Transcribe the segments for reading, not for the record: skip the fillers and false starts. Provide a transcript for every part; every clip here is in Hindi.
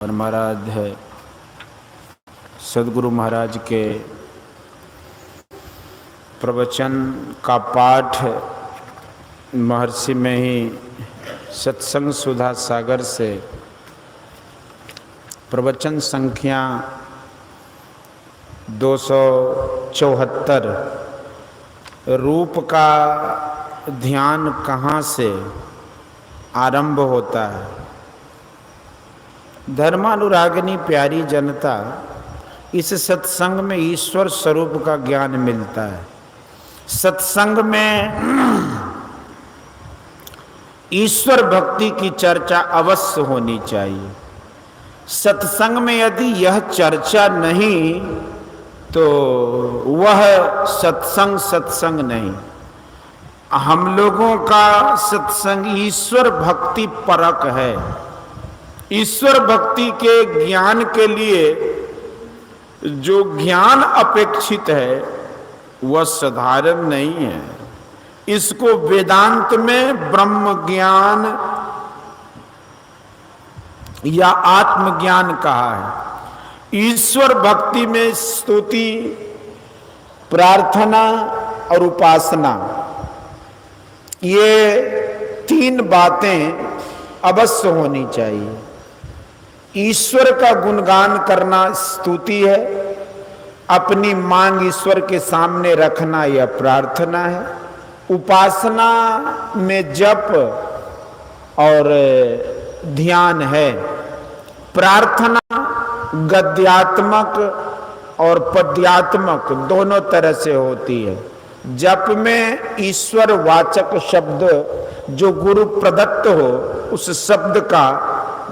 और महाराज है सदगुरु महाराज के प्रवचन का पाठ महर्षि में ही सत्संग सुधा सागर से प्रवचन संख्या 274 रूप का ध्यान कहाँ से आरंभ होता है। धर्मानुरागिनी प्यारी जनता, इस सत्संग में ईश्वर स्वरूप का ज्ञान मिलता है। सत्संग में ईश्वर भक्ति की चर्चा अवश्य होनी चाहिए। सत्संग में यदि यह चर्चा नहीं तो वह सत्संग नहीं। हम लोगों का सत्संग ईश्वर भक्ति परक है। ईश्वर भक्ति के ज्ञान के लिए जो ज्ञान अपेक्षित है वह साधारण नहीं है। इसको वेदांत में ब्रह्म ज्ञान या आत्मज्ञान कहा है। ईश्वर भक्ति में स्तुति, प्रार्थना और उपासना, ये तीन बातें अवश्य होनी चाहिए। ईश्वर का गुणगान करना स्तुति है, अपनी मांग ईश्वर के सामने रखना यह प्रार्थना है। उपासना में जप और ध्यान है। प्रार्थना गद्यात्मक और पद्यात्मक दोनों तरह से होती है। जप में ईश्वर वाचक शब्द जो गुरु प्रदत्त हो उस शब्द का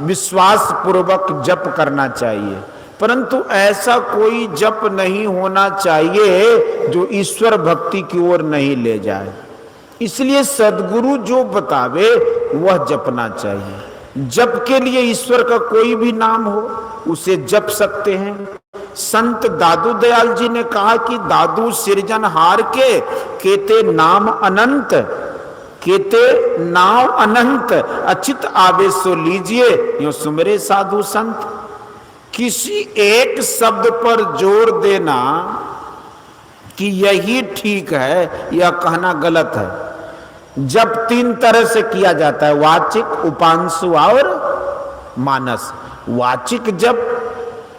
विश्वास पूर्वक जप करना चाहिए, परंतु ऐसा कोई जप नहीं होना चाहिए जो ईश्वर भक्ति की ओर नहीं ले जाए। इसलिए सद्गुरु जो बतावे वह जपना चाहिए। जप के लिए ईश्वर का कोई भी नाम हो उसे जप सकते हैं। संत दादू दयाल जी ने कहा कि दादू सिरजनहार के केते नाम अनंत, केते नाव अनंत, अचित आवे सो लीजिए यो सुमरे साधु संत। किसी एक शब्द पर जोर देना कि यही ठीक है यह कहना गलत है। जब तीन तरह से किया जाता है, वाचिक, उपांशु और मानस। वाचिक जब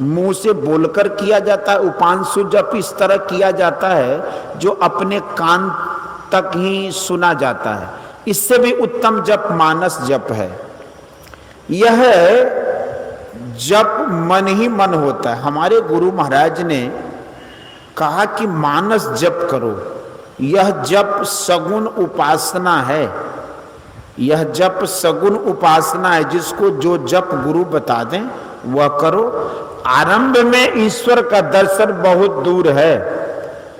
मुंह से बोलकर किया जाता है, उपांशु जप इस तरह किया जाता है जो अपने कान तक ही सुना जाता है। इससे भी उत्तम जप मानस जप है। यह जप मन ही मन होता है। हमारे गुरु महाराज ने कहा कि मानस जप करो। यह जप सगुण उपासना है। यह जप सगुण उपासना है। जिसको जो जप गुरु बता दें वह करो। आरंभ में ईश्वर का दर्शन बहुत दूर है।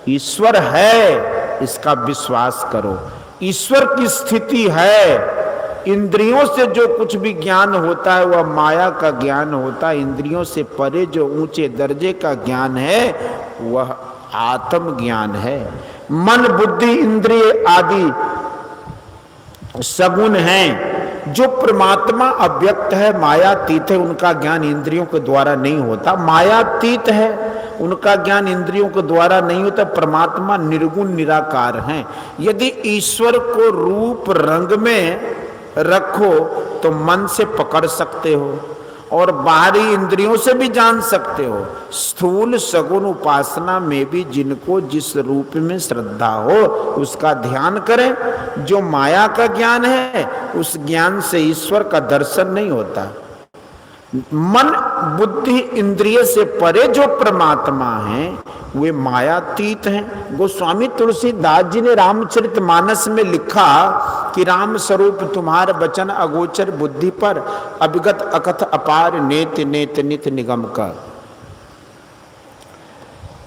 ईश्वर है इसका विश्वास करो। ईश्वर की स्थिति है। इंद्रियों से जो कुछ भी ज्ञान होता है वह माया का ज्ञान होता है। इंद्रियों से परे जो ऊंचे दर्जे का ज्ञान है वह आत्म ज्ञान है। मन, बुद्धि, इंद्रिय आदि सगुण हैं। जो परमात्मा अव्यक्त है, मायातीत है, उनका ज्ञान इंद्रियों के द्वारा नहीं होता। मायातीत है, उनका ज्ञान इंद्रियों के द्वारा नहीं होता। परमात्मा निर्गुण निराकार हैं। यदि ईश्वर को रूप रंग में रखो तो मन से पकड़ सकते हो और बाहरी इंद्रियों से भी जान सकते हो। स्थूल सगुण उपासना में भी जिनको जिस रूप में श्रद्धा हो उसका ध्यान करें। जो माया का ज्ञान है उस ज्ञान से ईश्वर का दर्शन नहीं होता। मन, बुद्धि, इंद्रिय से परे जो परमात्मा हैं वे मायातीत हैं। गोस्वामी तुलसीदास जी ने रामचरितमानस में लिखा कि राम स्वरूप तुम्हार वचन अगोचर बुद्धि पर, अभिगत अकथ अपार नेत नेत नित निगम कर।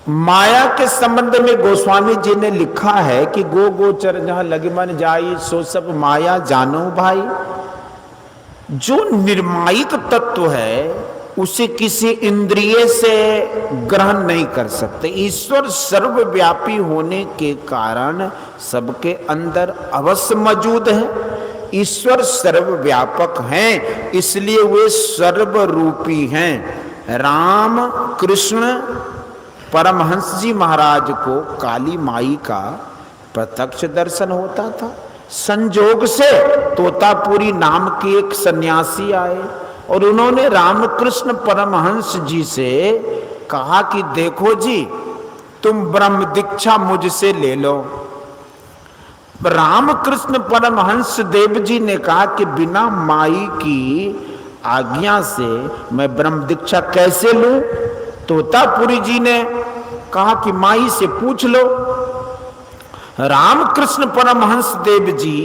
माया के संबंध में गोस्वामी जी ने लिखा है कि गो गोचर जहां लगे मन जाई सो सब माया जानो भाई। जो निर्मायिक तत्व है उसे किसी इंद्रिय से ग्रहण नहीं कर सकते। ईश्वर सर्वव्यापी होने के कारण सबके अंदर अवश्य मौजूद है। ईश्वर सर्वव्यापक हैं, इसलिए वे सर्वरूपी हैं। राम कृष्ण परमहंस जी महाराज को काली माई का प्रत्यक्ष दर्शन होता था। संजोग से तोतापुरी नाम के एक सन्यासी आए और उन्होंने रामकृष्ण परमहंस जी से कहा कि देखो जी, तुम ब्रह्म दीक्षा मुझसे ले लो। रामकृष्ण परमहंस देव जी ने कहा कि बिना माई की आज्ञा से मैं ब्रह्म दीक्षा कैसे लूं? तोतापुरी जी ने कहा कि माई से पूछ लो। रामकृष्ण परमहंस देव जी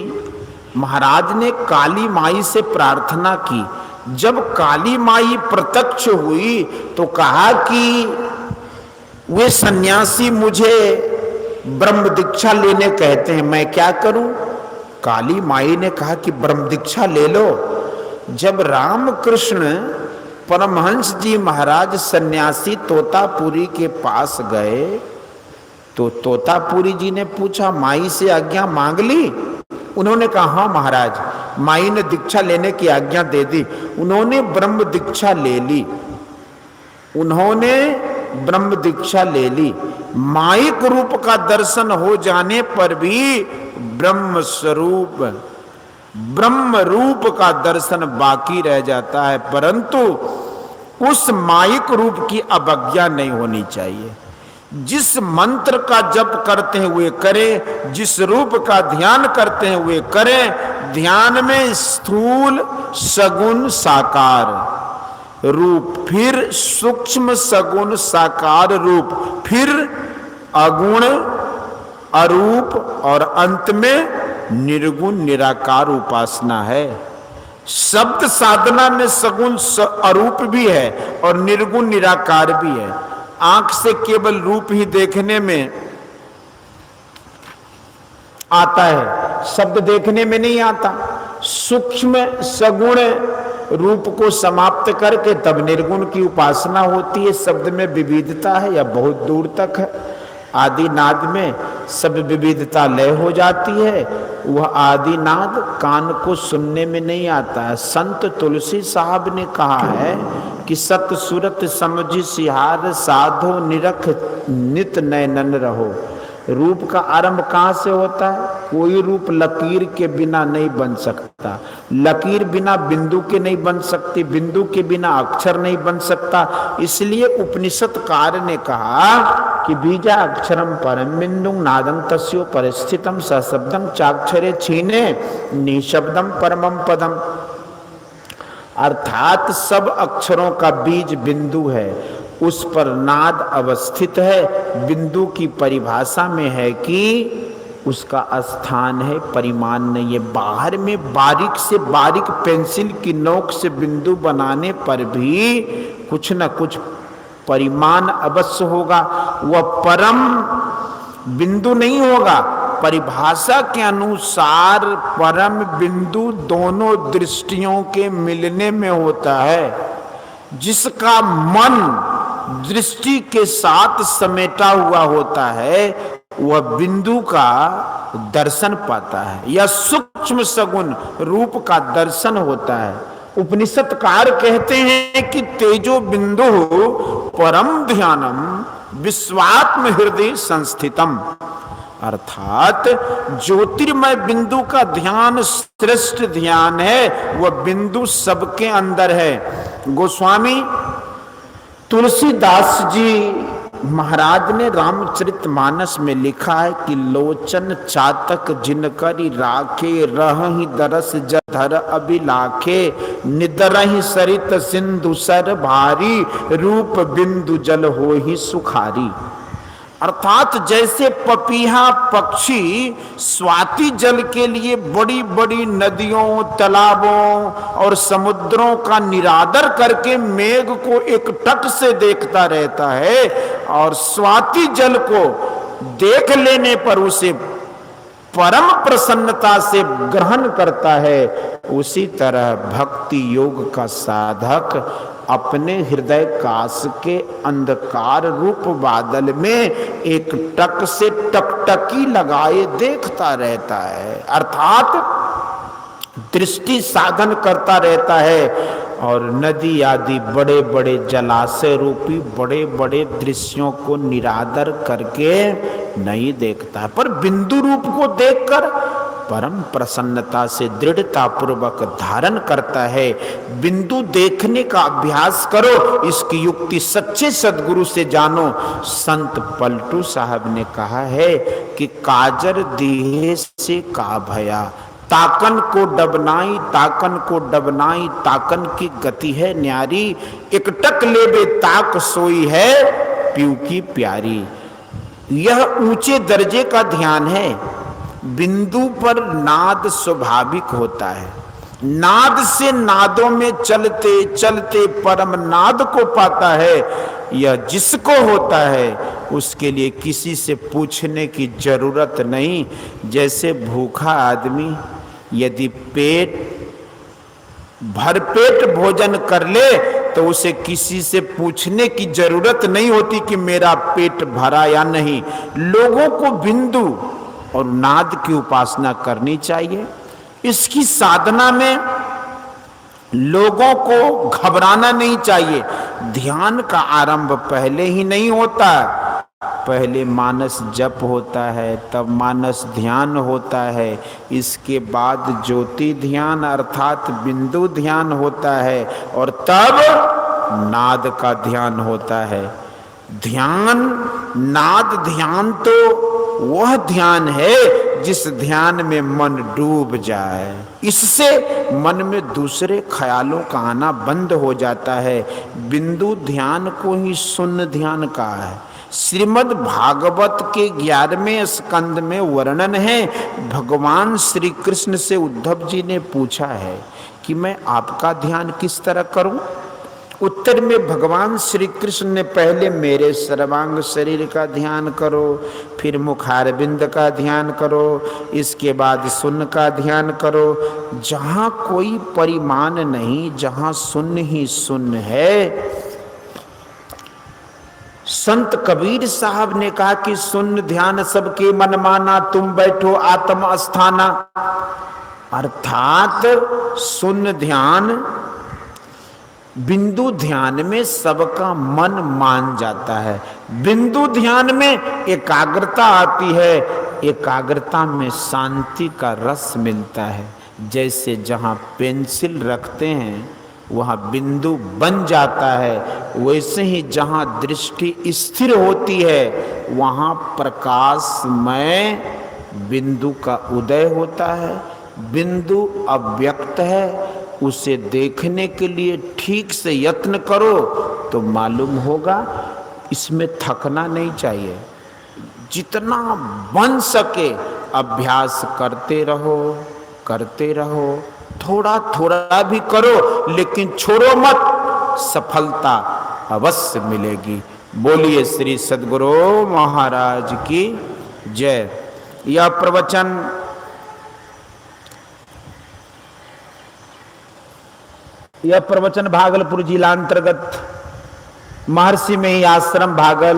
महाराज ने काली माई से प्रार्थना की। जब काली माई प्रत्यक्ष हुई तो कहा कि वे सन्यासी मुझे ब्रह्म दीक्षा लेने कहते हैं, मैं क्या करूं? काली माई ने कहा कि ब्रह्म दीक्षा ले लो। जब रामकृष्ण परमहंस जी महाराज सन्यासी तोतापुरी के पास गए तो तोतापुरी जी ने पूछा, माई से आज्ञा मांग ली? उन्होंने कहा हाँ महाराज, माई ने दीक्षा लेने की आज्ञा दे दी। उन्होंने ब्रह्म दीक्षा ले ली। उन्होंने ब्रह्म दीक्षा ले ली। माइक रूप का दर्शन हो जाने पर भी ब्रह्म स्वरूप ब्रह्म रूप का दर्शन बाकी रह जाता है, परंतु उस माइक रूप की अवज्ञा नहीं होनी चाहिए। जिस मंत्र का जप करते हैं वे करें, जिस रूप का ध्यान करते हैं वे करें। ध्यान में स्थूल सगुण साकार रूप, फिर सूक्ष्म सगुण साकार रूप, फिर अगुण अरूप और अंत में निर्गुण निराकार उपासना है। शब्द साधना में सगुण अरूप भी है और निर्गुण निराकार भी है। आंख से केवल रूप ही देखने में आता है, शब्द देखने में नहीं आता। सूक्ष्म सगुण रूप को समाप्त करके तब निर्गुण की उपासना होती है। शब्द में विविधता है या बहुत दूर तक है। आदि नाद में सब विविधता लय हो जाती है, वह आदि नाद कान को सुनने में नहीं आता है। संत तुलसी साहब ने कहा है कि सत सुरत समझी सिहार साधो निरख नित नयनन रहो। रूप का आरंभ कहाँ से होता है? कोई रूप लकीर के बिना नहीं बन सकता, लकीर बिना बिंदु के नहीं बन सकती, बिंदु के बिना अक्षर नहीं बन सकता। इसलिए उपनिषदकार ने कहा कि बीजा अक्षरम परम बिंदु नादं तस्यो परिस्थितम सशब्दं चाक्षरे छीने निशब्दम परमम पदम। अर्थात सब अक्षरों का बीज बिंदु है, उस पर नाद अवस्थित है। बिंदु की परिभाषा में है कि उसका स्थान है, परिमाण नहीं है। बाहर में बारीक से बारीक पेंसिल की नोक से बिंदु बनाने पर भी कुछ न कुछ परिमाण अवश्य होगा। वह परम बिंदु नहीं होगा। परिभाषा के अनुसार परम बिंदु दोनों दृष्टियों के मिलने में होता है। जिसका मन दृष्टि के साथ समेटा हुआ होता है वह बिंदु का दर्शन पाता है या सूक्ष्म सगुण रूप का दर्शन होता है। उपनिषदकार कहते हैं कि तेजो बिंदु परम ध्यानम विश्वात्म हृदय संस्थितम। अर्थात ज्योतिर्मय बिंदु का ध्यान श्रेष्ठ ध्यान है, वह बिंदु सबके अंदर है। गोस्वामी तुलसीदास जी महाराज ने रामचरितमानस में लिखा है कि लोचन चातक जिनकरी राखे रहहि दरस जधर अभिलाखे निदरहि सरित सिंधु सर भारी रूप बिंदु जल होहि सुखारी। अर्थात जैसे पपीहा पक्षी स्वाति जल के लिए बड़ी बड़ी नदियों तालाबों और समुद्रों का निरादर करके मेघ को एक टक से देखता रहता है और स्वाति जल को देख लेने पर उसे परम प्रसन्नता से ग्रहण करता है, उसी तरह भक्ति योग का साधक अपने हृदय काश के अंधकार रूप बादल में एक टक से टकटकी लगाए देखता रहता है। अर्थात दृष्टि साधन करता रहता है और नदी आदि बड़े बड़े जलाशय रूपी बड़े बड़े दृश्यों को निरादर करके नहीं देखता है, पर बिंदु रूप को देखकर परम प्रसन्नता से दृढ़ता पूर्वक धारण करता है। बिंदु देखने का अभ्यास करो, इसकी युक्ति सच्चे सदगुरु से जानो। संत पलटू साहब ने कहा है कि काजर दीहे से का भया, ताकन को डबनाई, ताकन को डबनाई, ताकन की गति है न्यारी, एकटक लेबे ताक सोई है पीऊ की प्यारी। यह ऊंचे दर्जे का ध्यान है। बिंदु पर नाद स्वाभाविक होता है, नाद से नादों में चलते चलते परम नाद को पाता है। यह जिसको होता है उसके लिए किसी से पूछने की जरूरत नहीं। जैसे भूखा आदमी यदि पेट भरपेट भोजन कर ले तो उसे किसी से पूछने की जरूरत नहीं होती कि मेरा पेट भरा या नहीं। लोगों को बिंदु और नाद की उपासना करनी चाहिए। इसकी साधना में लोगों को घबराना नहीं चाहिए। ध्यान का आरंभ पहले ही नहीं होता, पहले मानस जप होता है, तब मानस ध्यान होता है, इसके बाद ज्योति ध्यान अर्थात बिंदु ध्यान होता है और तब नाद का ध्यान होता है। ध्यान नाद ध्यान तो वह ध्यान है जिस ध्यान में मन डूब जाए, इससे मन में दूसरे ख्यालों का आना बंद हो जाता है। बिंदु ध्यान को ही शून्य ध्यान कहा है। श्रीमद् भागवत के 11वें स्कंद में वर्णन है। भगवान श्री कृष्ण से उद्धव जी ने पूछा है कि मैं आपका ध्यान किस तरह करूं। उत्तर में भगवान श्री कृष्ण ने पहले मेरे सर्वांग शरीर का ध्यान करो, फिर मुखारबिंद का ध्यान करो, इसके बाद शून्य का ध्यान करो। जहाँ कोई परिमाण नहीं, जहाँ शून्य ही शून्य है। संत कबीर साहब ने कहा कि शून्य ध्यान सबके मन माना, तुम बैठो आत्म अस्थाना। अर्थात शून्य ध्यान बिंदु ध्यान में सबका मन मान जाता है। बिंदु ध्यान में एकाग्रता आती है, एकाग्रता में शांति का रस मिलता है। जैसे जहाँ पेंसिल रखते हैं वहाँ बिंदु बन जाता है, वैसे ही जहाँ दृष्टि स्थिर होती है वहाँ प्रकाशमय बिंदु का उदय होता है। बिंदु अव्यक्त है, उसे देखने के लिए ठीक से यत्न करो तो मालूम होगा। इसमें थकना नहीं चाहिए, जितना बन सके अभ्यास करते रहो, करते रहो। थोड़ा थोड़ा भी करो लेकिन छोड़ो मत, सफलता अवश्य मिलेगी। बोलिए श्री सद्गुरु महाराज की जय। यह प्रवचन भागलपुर जिला अंतर्गत महर्षि में ही आश्रम भागल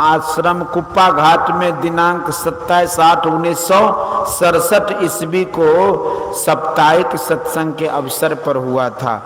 आश्रम कुप्पा घाट में दिनांक 27/8/1967 ईस्वी को साप्ताहिक सत्संग के अवसर पर हुआ था।